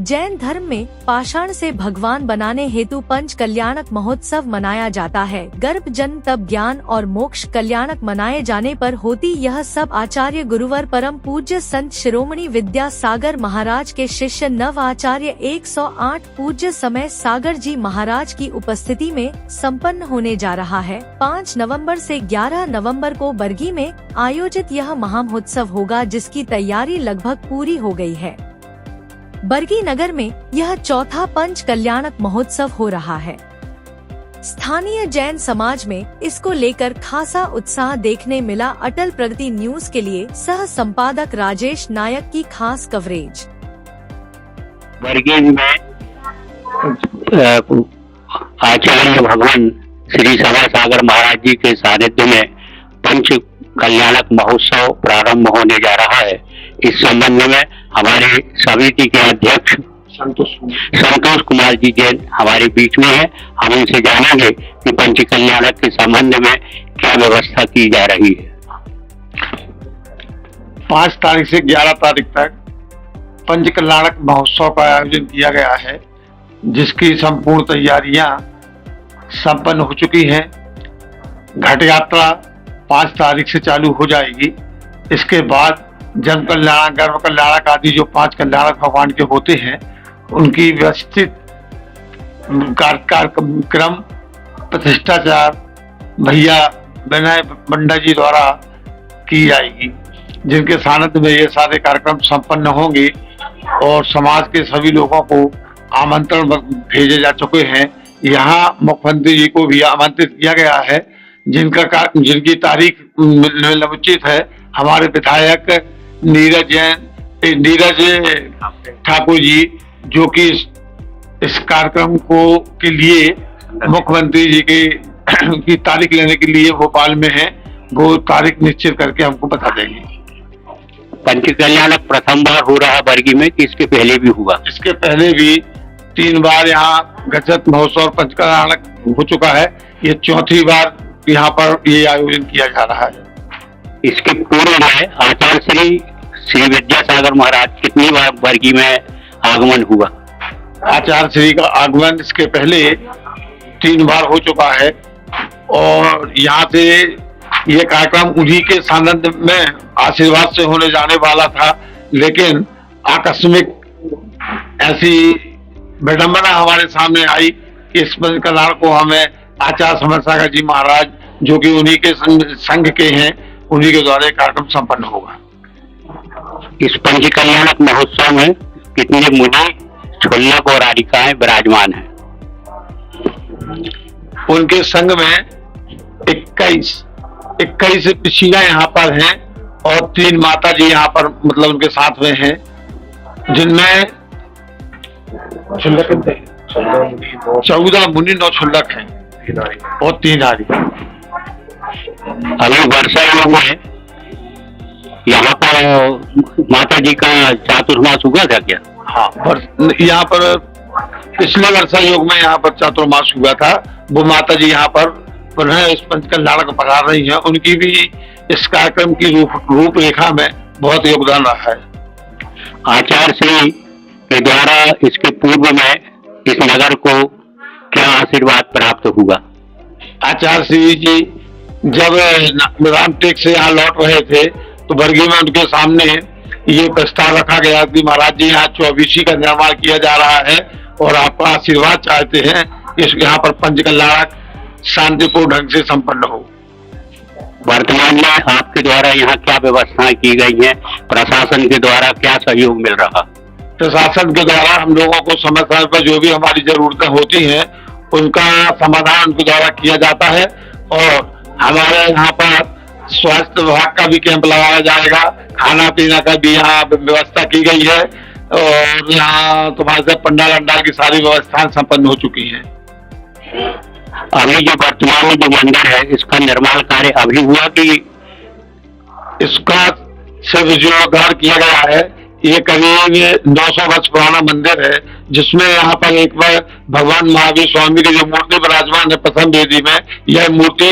जैन धर्म में पाषाण से भगवान बनाने हेतु पंच कल्याणक महोत्सव मनाया जाता है। गर्भ जन्म तप ज्ञान और मोक्ष कल्याणक मनाए जाने पर होती यह सब आचार्य गुरुवर परम पूज्य संत शिरोमणि विद्या सागर महाराज के शिष्य नव आचार्य 108 पूज्य समय सागर जी महाराज की उपस्थिति में संपन्न होने जा रहा है। 5 नवंबर से 11 नवंबर को बरगी में आयोजित यह महामहोत्सव होगा, जिसकी तैयारी लगभग पूरी हो गई है। बरगी नगर में यह चौथा पंच कल्याणक महोत्सव हो रहा है। स्थानीय जैन समाज में इसको लेकर खासा उत्साह देखने मिला। अटल प्रगति न्यूज के लिए सह संपादक राजेश नायक की खास कवरेज। बरगी में आचार्य भगवान श्री सभा सागर महाराज जी के सानिध्य में पंच कल्याणक महोत्सव प्रारंभ होने जा रहा है। इस संबंध में हमारे समिति के अध्यक्ष संतोष कुमार जी जैन हमारे बीच में है। हम उनसे जानेंगे कि पंच कल्याणक के संबंध में क्या व्यवस्था की जा रही है। 5 तारीख से 11 तारीख तक पंच कल्याणक महोत्सव का आयोजन किया गया है, जिसकी संपूर्ण तैयारियां संपन्न हो चुकी हैं। घट यात्रा 5 तारीख से चालू हो जाएगी। इसके बाद जन्म कल्याणक, गर्भ कल्याणक आदि जो 5 कल्याणक भगवान के होते हैं, उनकी व्यवस्थित कार्यक्रम प्रतिष्ठाचार भैया विनय बंडा जी द्वारा की जाएगी, जिनके सानिध्य में ये सारे कार्यक्रम संपन्न होंगे और समाज के सभी लोगों को आमंत्रण भेजे जा चुके हैं। यहाँ मुख्यमंत्री जी को भी आमंत्रित किया गया है, जिनकी तारीख उचित है। हमारे विधायक नीरज ठाकुर जी, जो कि इस कार्यक्रम के लिए मुख्यमंत्री जी की तारीख लेने के लिए भोपाल में हैं, वो तारीख निश्चित करके हमको बता देंगे। पंच कल्याणक प्रथम बार हो रहा है बरगी में कि इसके पहले भी हुआ? इसके पहले भी 3 बार यहाँ गजत महोत्सव पंच कल्याणक हो चुका है। ये चौथी बार यहाँ पर ये आयोजन किया जा रहा है। इसके पूर्व में आचार्य श्री विद्यासागर महाराज कितनी बार बरगी में आगमन हुआ? आचार्य श्री का आगमन इसके पहले 3 बार हो चुका है और यहाँ से ये कार्यक्रम उन्हीं के सानिध्य में आशीर्वाद से होने जाने वाला था, लेकिन आकस्मिक ऐसी विडंबना हमारे सामने आई कि इस पंच कल्याण को हमें आचार्य समरसागर जी महाराज, जो कि उन्हीं के संघ के हैं, उन्हीं के द्वारा कार्यक्रम संपन्न होगा। इस पंच कल्याणक महोत्सव में कितने मुनि, छुल्लक और आरिकाएं विराजमान हैं? उनके संघ में 21 पिछियां यहाँ पर हैं और 3 माता जी यहाँ पर मतलब उनके साथ में हैं, जिनमें 14 मुनि 9 छुल्लक हैं और 3 नारी। अभी वर्षा योग में यहाँ पर माता जी का चातुर्मास हुआ था क्या? हाँ, यहाँ पर पिछले वर्षा योग में यहाँ पर चातुर्मास हुआ था। वो माता जी यहाँ पर पुनः इस पंच कल्याणक पधार रही हैं। उनकी भी इस कार्यक्रम की रूपरेखा में बहुत योगदान रहा है। आचार्य श्री के द्वारा इसके पूर्व में इस नगर को क्या आशीर्वाद प्राप्त हुआ? आचार्य श्री जी जब रामटेक से यहाँ लौट रहे थे तो बरगी में उनके सामने ये प्रस्ताव रखा गया कि महाराज जी यहाँ 24 का निर्माण किया जा रहा है और आपका आशीर्वाद चाहते हैं इस यहाँ पर पंच कल्याणक शांतिपूर्ण ढंग से संपन्न हो। वर्तमान में आपके द्वारा यहाँ क्या व्यवस्थाएं की गई हैं? प्रशासन के द्वारा क्या सहयोग मिल रहा? प्रशासन के द्वारा हम लोगों को समय समय पर जो भी हमारी जरूरतें होती हैं उनका समाधान उनके द्वारा किया जाता है और हमारे यहाँ पर स्वास्थ्य विभाग का भी कैंप लगाया जाएगा। खाना पीना का भी यहाँ व्यवस्था की गई है और यहाँ तुम्हारे से पंडाल की सारी व्यवस्थाएं संपन्न हो चुकी हैं। अभी जो वर्तमान में जो मंदिर है इसका निर्माण कार्य अभी हुआ कि? इसका सिर्फ जीर्णोद्धार किया गया है। ये करीब 900 वर्ष पुराना मंदिर है, जिसमें यहाँ पर एक बार भगवान महावीर स्वामी की जो मूर्ति विराजमान है प्रथम वेदी में, यह मूर्ति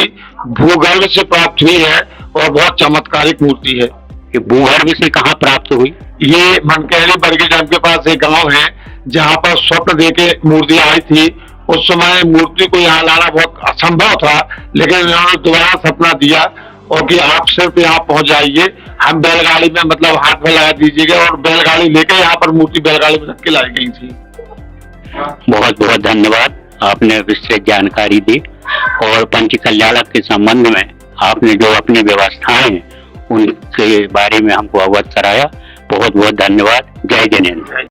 भूगर्भ से प्राप्त हुई है और बहुत चमत्कारिक मूर्ति है। ये भूगर्भ से कहाँ प्राप्त हुई? ये मनकेहरी बरगी डैम के पास एक गांव है जहाँ पर स्वप्न देके मूर्ति आई थी। उस समय मूर्ति को यहाँ लाना बहुत असंभव था, लेकिन इन्होंने दोबारा सपना दिया और कि आप सिर्फ यहाँ पहुंच जाइए, हम बैलगाड़ी में मतलब हाथ में लगा दीजिएगा, और बैलगाड़ी लेके यहाँ पर मूर्ति बैलगाड़ी में रख के लाई गई थी। बहुत बहुत धन्यवाद, आपने विस्तृत जानकारी दी और पंच कल्याणक के संबंध में आपने जो अपनी व्यवस्थाएं उनके बारे में हमको अवगत कराया। बहुत बहुत धन्यवाद। जय जिनेंद्र।